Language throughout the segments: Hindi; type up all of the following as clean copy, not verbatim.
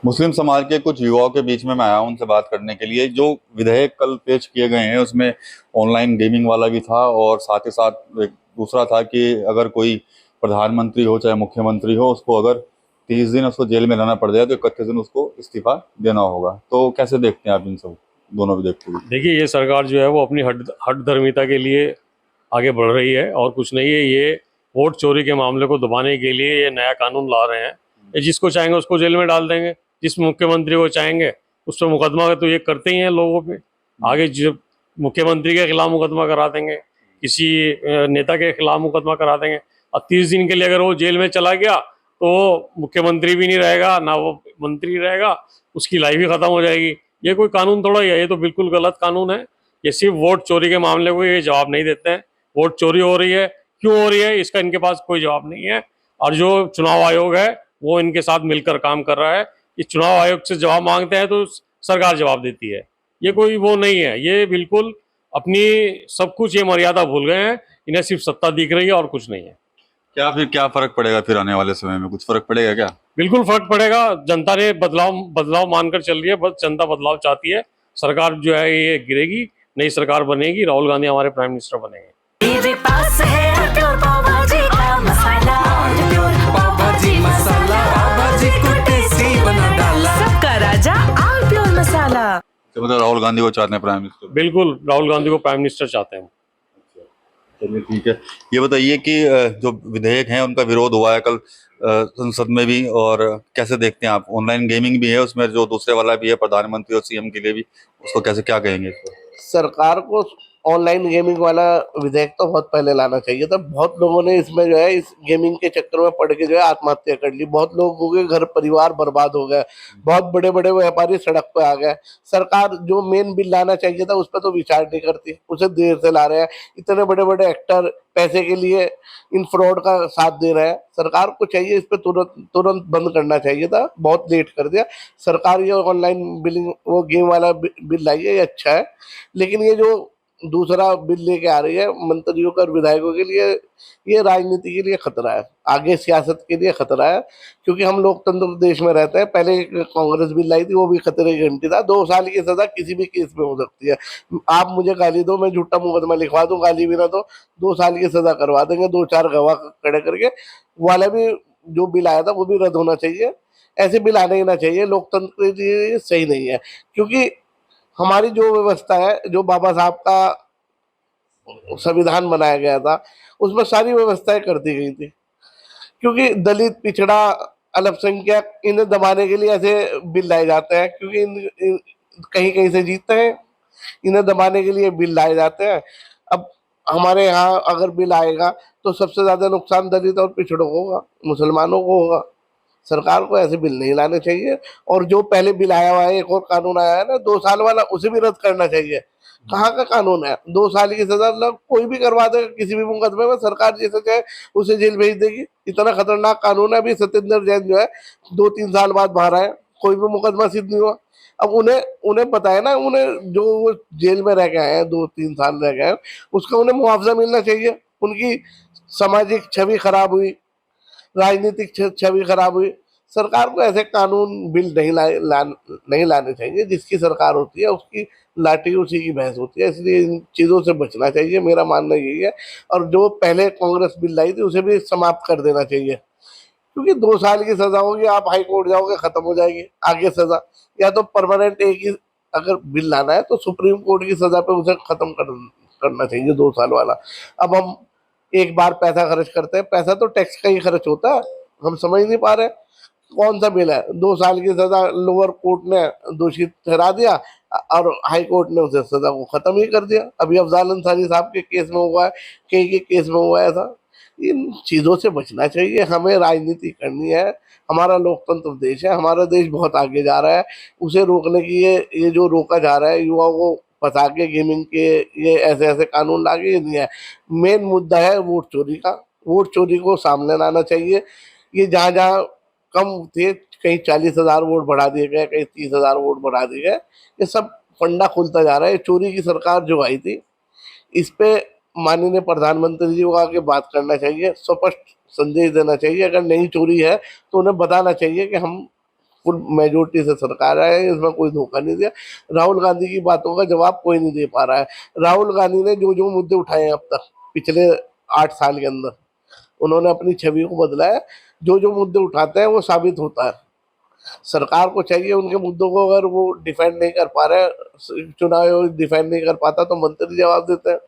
मुस्लिम समाज के कुछ युवाओं के बीच में मैं आया हूं उनसे बात करने के लिए। जो विधेयक कल पेश किए गए हैं उसमें ऑनलाइन गेमिंग वाला भी था, और साथ ही साथ एक दूसरा था कि अगर कोई प्रधानमंत्री हो चाहे मुख्यमंत्री हो, उसको अगर 30 दिन उसको जेल में रहना पड़ जाए तो 31 दिन उसको इस्तीफा देना होगा। तो कैसे देखते हैं आप इन सब दोनों विधेयक को? देखिए, ये सरकार जो है वो अपनी हट धर्मिता के लिए आगे बढ़ रही है और कुछ नहीं है। ये वोट चोरी के मामले को दबाने के लिए ये नया कानून ला रहे हैं। ये जिसको चाहेंगे उसको जेल में डाल देंगे, जिस मुख्यमंत्री को चाहेंगे उस पर मुकदमा तो ये करते ही हैं लोगों पे। आगे जो मुख्यमंत्री के खिलाफ मुकदमा करा देंगे, किसी नेता के खिलाफ मुकदमा करा देंगे। और 30 दिन के लिए अगर वो जेल में चला गया तो मुख्यमंत्री भी नहीं रहेगा, ना वो मंत्री रहेगा, उसकी लाइफ ही खत्म हो जाएगी। ये कोई कानून थोड़ा ही है, ये तो बिल्कुल गलत कानून है। ये सिर्फ वोट चोरी के मामले को ये जवाब नहीं देते हैं। वोट चोरी हो रही है, क्यों हो रही है, इसका इनके पास कोई जवाब नहीं है। और जो चुनाव आयोग है वो इनके साथ मिलकर काम कर रहा है। इस चुनाव आयोग से जवाब मांगते हैं तो सरकार जवाब देती है। ये कोई वो नहीं है, ये बिल्कुल अपनी सब कुछ ये मर्यादा भूल गए हैं। इन्हें सिर्फ सत्ता दिख रही है और कुछ नहीं है। क्या फर्क पड़ेगा फिर आने वाले समय में? कुछ फर्क पड़ेगा क्या? बिल्कुल फर्क पड़ेगा। जनता ने बदलाव बदलाव मानकर चल रही है, बस जनता बदलाव चाहती है। सरकार जो है ये गिरेगी, नई सरकार बनेगी, राहुल गांधी हमारे प्राइम मिनिस्टर बनेंगे। मेरे पास है प्योर पाव भाजी का मसाला, प्योर पाव भाजी मसाला, पाव भाजी को टेस्टी बना डाला, सबका राजा आल प्योर मसाला। तो मतलब राहुल गांधी को चाहते हैं प्राइम मिनिस्टर? बिल्कुल, राहुल गांधी को प्राइम मिनिस्टर चाहते हैं। चलिए ठीक है। ये बताइए कि जो विधेयक हैं उनका विरोध हुआ है कल संसद में भी, और कैसे देखते हैं आप? ऑनलाइन गेमिंग भी है उसमें, जो दूसरे वाला भी है प्रधानमंत्री और सीएम के लिए भी, उसको कैसे क्या कहेंगे इसको? सरकार को ऑनलाइन गेमिंग वाला विधेयक तो बहुत पहले लाना चाहिए था। बहुत लोगों ने इसमें जो है इस गेमिंग के चक्कर में पड़ के जो है आत्महत्या कर ली। बहुत लोगों के घर परिवार बर्बाद हो गए। बहुत बड़े बड़े व्यापारी सड़क पे आ गए। सरकार जो मेन बिल लाना चाहिए था उस पर तो विचार नहीं करती, उसे देर से ला रहे हैं। इतने बड़े बड़े एक्टर पैसे के लिए इन फ्रॉड का साथ दे रहे हैं। सरकार को चाहिए इस पर तुरंत तुरंत बंद करना चाहिए था, बहुत लेट कर दिया सरकार। ये ऑनलाइन बिलिंग वो गेम वाला बिल लाई है, ये अच्छा है। लेकिन ये जो दूसरा बिल लेके आ रही है मंत्रियों का और विधायकों के लिए, ये राजनीति के लिए खतरा है, आगे सियासत के लिए खतरा है। क्योंकि हम लोकतंत्र देश में रहते हैं। पहले एक कांग्रेस बिल लाई थी, वो भी खतरे की घंटी था। 2 साल की सजा किसी भी केस में हो सकती है। आप मुझे गाली दो, मैं झूठा मुकदमा लिखवा दूं, गाली भी ना दो, 2 साल की सजा करवा देंगे, 2-4 गवाह खड़े करके। वाला भी जो बिल आया था वो भी रद्द होना चाहिए। ऐसे बिल आने ही ना चाहिए, लोकतंत्र के लिए सही नहीं है। क्योंकि हमारी जो व्यवस्था है, जो बाबा साहब का संविधान बनाया गया था, उसमें सारी व्यवस्थाएं कर दी गई थी। क्योंकि दलित, पिछड़ा, अल्पसंख्यक, इन्हें दबाने के लिए ऐसे बिल लाए जाते हैं। क्योंकि कहीं कहीं से जीतते हैं, इन्हें दबाने के लिए बिल लाए जाते हैं। अब हमारे यहाँ अगर बिल आएगा तो सबसे ज्यादा नुकसान दलित और पिछड़ों को होगा, मुसलमानों को होगा। सरकार को ऐसे बिल नहीं लाने चाहिए। और जो पहले बिल आया हुआ है, एक और कानून आया है ना 2 साल वाला, उसे भी रद्द करना चाहिए। कहाँ का कानून है? 2 साल की सजा मतलब कोई भी करवा देगा किसी भी मुकदमे में, सरकार जैसे चाहे उसे जेल भेज देगी। इतना खतरनाक कानून है। अभी सत्येंद्र जैन जो है 2-3 साल बाद बाहर आए, कोई भी मुकदमा सिद्ध नहीं हुआ। अब उन्हें उन्हें पता है ना, उन्हें जो वो जेल में रह के आए हैं, 2-3 साल रह गए हैं, उसका उन्हें मुआवजा मिलना चाहिए। उनकी सामाजिक छवि खराब हुई, राजनीतिक छवि खराब हुई। सरकार को ऐसे कानून बिल नहीं लाने चाहिए। जिसकी सरकार होती है उसकी लाठी उसी की भैंस होती है, इसलिए इन चीज़ों से बचना चाहिए, मेरा मानना यही है। और जो पहले कांग्रेस बिल लाई थी उसे भी समाप्त कर देना चाहिए। क्योंकि 2 साल की सजा होगी, आप हाई कोर्ट जाओगे, खत्म हो जाएगी आगे सजा। या तो परमानेंट एक ही अगर बिल लाना है तो सुप्रीम कोर्ट की सजा पे उसे खत्म करना चाहिए, 2 साल वाला। अब हम एक बार पैसा खर्च करते हैं, पैसा तो टैक्स का ही खर्च होता है, हम समझ नहीं पा रहे। कौन सा बिल है? 2 साल की सजा लोअर कोर्ट ने दोषी ठहरा दिया और हाई कोर्ट ने उसे सजा को खत्म ही कर दिया। अभी अफजाल अंसारी साहब के केस में हुआ है, कई के केस में हुआ है ऐसा। इन चीज़ों से बचना चाहिए। हमें राजनीति करनी है। हमारा लोकतंत्र देश है, हमारा देश बहुत आगे जा रहा है। उसे रोकने की ये जो रोका जा रहा है युवाओं को फंसा के गेमिंग के, ये ऐसे ऐसे कानून लाके, ये नहीं है। मेन मुद्दा है वोट चोरी का। वोट चोरी को सामने लाना चाहिए। ये जहाँ जहाँ कम थे, कहीं 40,000 वोट बढ़ा दिए गए, कहीं 30,000 वोट बढ़ा दिए गए। ये सब फंडा खुलता जा रहा है। चोरी की सरकार जो आई थी, इस पे माननीय प्रधानमंत्री जी को आके बात करना चाहिए, स्पष्ट संदेश देना चाहिए। अगर नहीं चोरी है तो उन्हें बताना चाहिए कि हम फुल मेजोरिटी से सरकार है, इसमें कोई धोखा नहीं दिया। राहुल गांधी की बातों का जवाब कोई नहीं दे पा रहा है। राहुल गांधी ने जो जो मुद्दे उठाए हैं अब तक पिछले 8 साल के अंदर, उन्होंने अपनी छवि को बदला है। जो जो मुद्दे उठाते हैं वो साबित होता है। सरकार को चाहिए उनके मुद्दों को, अगर वो डिफेंड नहीं कर पा रहे, चुनाव डिफेंड नहीं कर पाता तो मंत्री जवाब देते हैं।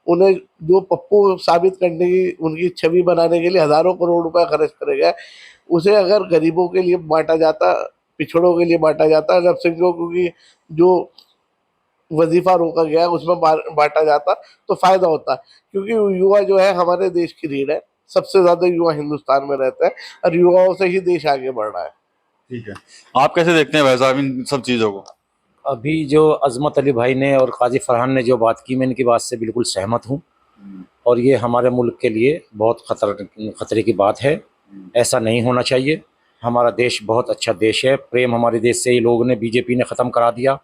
उन्हें जो पप्पू साबित करने की, उनकी छवि बनाने के लिए हजारों करोड़ रुपए खर्च करे गए, उसे अगर गरीबों के लिए बांटा जाता, पिछड़ों के लिए बांटा जाता, अल्पसंख्यकों की जो वजीफा रोका गया है उसमें बांटा जाता तो फायदा होता। क्योंकि युवा जो है हमारे देश की रीढ़ है, सबसे ज्यादा युवा हिंदुस्तान में रहते हैं और युवाओं से ही देश आगे बढ़ रहा है। ठीक है, आप कैसे देखते हैं भाई साहब इन सब चीज़ों को? अभी जो अजमत अली भाई ने और काजी फरहान ने जो बात की, मैं इनकी बात से बिल्कुल सहमत हूँ और ये हमारे मुल्क के लिए बहुत खतरे की बात है। ऐसा नहीं होना चाहिए। हमारा देश बहुत अच्छा देश है। प्रेम हमारे देश से ही लोगों ने, बीजेपी ने ख़त्म करा दिया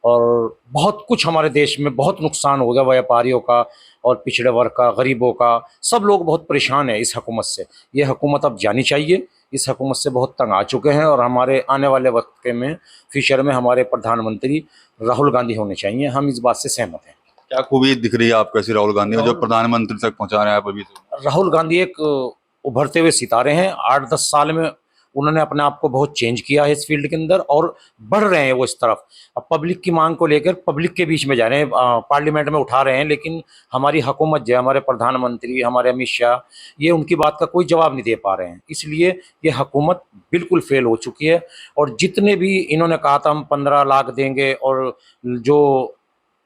और बहुत कुछ हमारे देश में बहुत नुकसान हो गया, व्यापारियों का और पिछड़े वर्ग का, गरीबों का, सब लोग बहुत परेशान हैं इस हुकूमत से। ये हुकूमत अब जानी चाहिए। इस हुकूमत से बहुत तंग आ चुके हैं और हमारे आने वाले वक्त के में, फ्यूचर में हमारे प्रधानमंत्री राहुल गांधी होने चाहिए। हम इस बात से सहमत हैं। क्या खूबी दिख रही है आपको ऐसी राहुल गांधी में जो प्रधानमंत्री तक पहुंचा रहे हैं आप अभी से? राहुल गांधी एक उभरते हुए सितारे हैं। 8-10 साल में उन्होंने अपने आप को बहुत चेंज किया है इस फील्ड के अंदर और बढ़ रहे हैं वो इस तरफ। अब पब्लिक की मांग को लेकर पब्लिक के बीच में जा रहे हैं, पार्लियामेंट में उठा रहे हैं, लेकिन हमारी हुकूमत जो है, हमारे प्रधानमंत्री, हमारे अमित शाह, ये उनकी बात का कोई जवाब नहीं दे पा रहे हैं। इसलिए ये हुकूमत बिल्कुल फेल हो चुकी है। और जितने भी इन्होंने कहा था हम 15 लाख देंगे और जो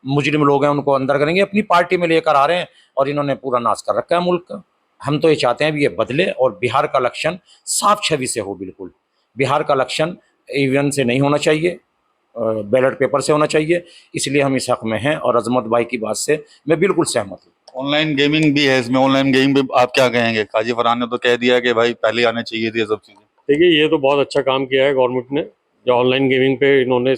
मुजरिम लोग हैं उनको अंदर करेंगे, अपनी पार्टी में लेकर आ रहे हैं और इन्होंने पूरा नाश कर रखा है मुल्क का। हम तो ये चाहते हैं भी ये बदले और बिहार का इलेक्शन साफ छवि से हो। बिल्कुल बिहार का इलेक्शन ईवीएम से नहीं होना चाहिए, बैलेट पेपर से होना चाहिए। इसलिए हम इस हक में हैं और अजमत भाई की बात से मैं बिल्कुल सहमत हूँ। ऑनलाइन गेमिंग भी है इसमें, ऑनलाइन गेमिंग पे आप क्या कहेंगे? काजी फरहान ने तो कह दिया कि भाई पहले आने चाहिए थी ये सब चीज़ें। देखिए, ये तो बहुत अच्छा काम किया है गवर्नमेंट ने, जो ऑनलाइन गेमिंग पे इन्होंने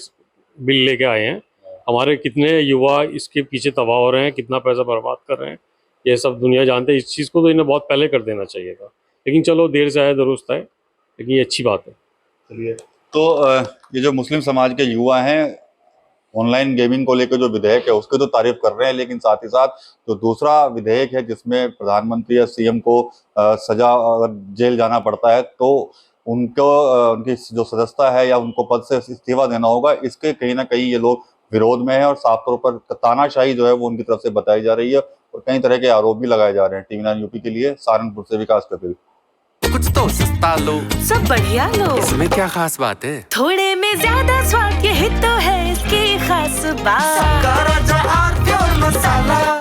बिल लेके आए हैं। हमारे कितने युवा इसके पीछे तबाह हो रहे हैं, कितना पैसा बर्बाद कर रहे हैं, ये सब दुनिया जानते हैं। इस चीज़ को तो इन्हें बहुत पहले कर देना चाहिए था, लेकिन चलो देर से आया दुरुस्त है, लेकिन ये अच्छी बात है। चलिए, तो ये जो मुस्लिम समाज के युवा हैं ऑनलाइन गेमिंग को लेकर जो विधेयक है उसकी तो तारीफ कर रहे हैं, लेकिन साथ ही साथ जो दूसरा विधेयक है जिसमें प्रधानमंत्री या सीएम को सजा, अगर जेल जाना पड़ता है तो उनको उनकी जो सदस्यता है या उनको पद से इस्तीफा देना होगा, इसके कहीं ना कहीं ये लोग विरोध में है और साफ तौर पर तानाशाही जो है वो उनकी तरफ से बताई जा रही है और कई तरह के आरोप भी लगाए जा रहे हैं। टीवी 9 यूपी के लिए सहारनपुर से विकास कपिल। कुछ तो सस्ता लो, सब बढ़िया लो, इसमें क्या खास बात है? थोड़े में ज्यादा स्वाद, यही तो है इसकी खास बात।